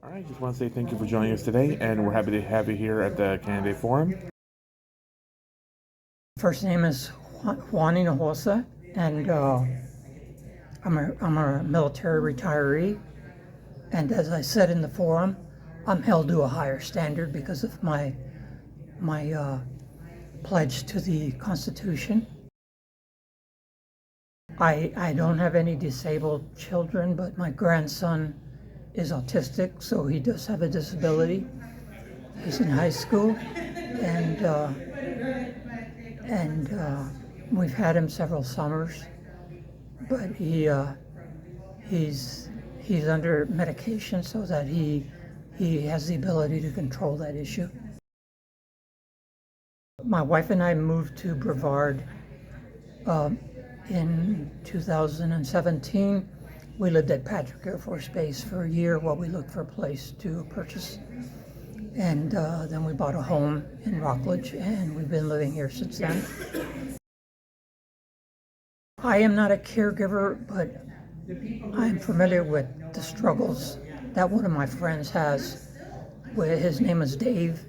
All right, just want to say thank you for joining us today, and we're happy to have you here at the Candidate Forum. First name is Juan Hinojosa, and I'm a military retiree. And as I said in the forum, I'm held to a higher standard because of my pledge to the Constitution. I don't have any disabled children, but my grandson is autistic, so he does have a disability. He's in high school, and we've had him several summers, but he's under medication so that he has the ability to control that issue. My wife and I moved to Brevard in 2017. We lived at Patrick Air Force Base for a year while we looked for a place to purchase. And then we bought a home in Rockledge, and we've been living here since then. I am not a caregiver, but I'm familiar with the struggles that one of my friends has. His name is Dave,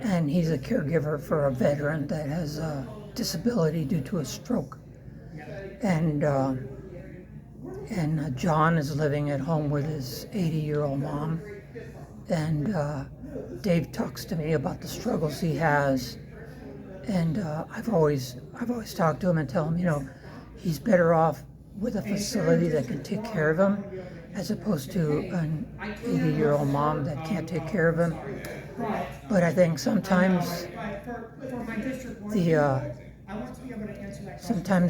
and he's a caregiver for a veteran that has a disability due to a stroke. And John is living at home with his 80-year-old mom. And Dave talks to me about the struggles he has. And I've always talked to him and tell him, he's better off with a facility that can take care of him, as opposed to an 80-year-old mom that can't take care of him. But I think sometimes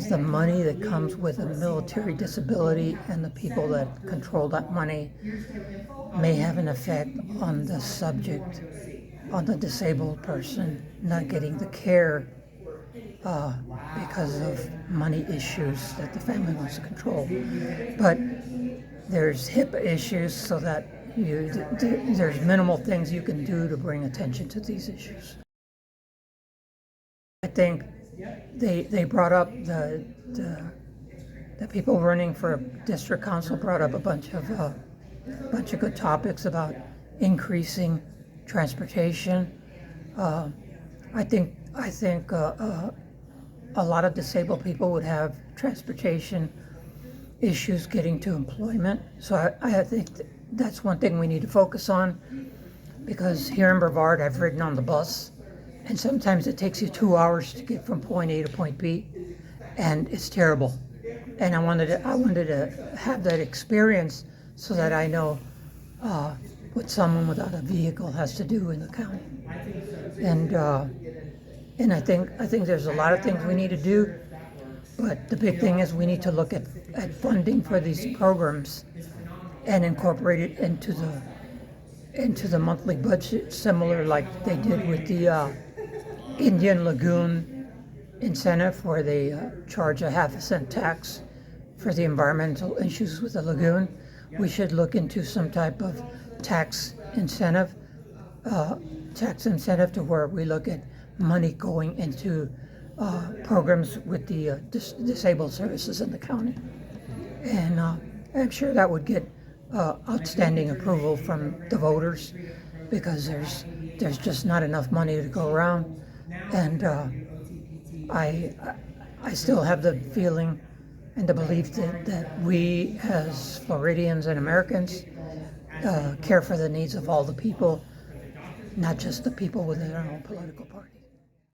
the money that comes with a military disability and the people that control that money may have an effect on the subject, on the disabled person not getting the care because of money issues that the family wants to control. But there's HIPAA issues, so that there's minimal things you can do to bring attention to these issues. I think they brought up the people running for district council brought up a bunch of good topics about increasing transportation. I think a lot of disabled people would have transportation issues getting to employment. So I think that's one thing we need to focus on, because here in Brevard, I've ridden on the bus, and sometimes it takes you 2 hours to get from point A to point B, and it's terrible. And I wanted to have that experience so that I know what someone without a vehicle has to do in the county. And I think there's a lot of things we need to do, but the big thing is we need to look at funding for these programs and incorporate it into the monthly budget, similar like they did with the Indian Lagoon incentive, where they charge a half-a-cent tax for the environmental issues with the lagoon. We should look into some type of tax incentive to where we look at money going into programs with the disabled services in the county. And I'm sure that would get outstanding approval from the voters, because there's just not enough money to go around. And I still have the feeling and the belief that we as Floridians and Americans care for the needs of all the people, not just the people within our own political party.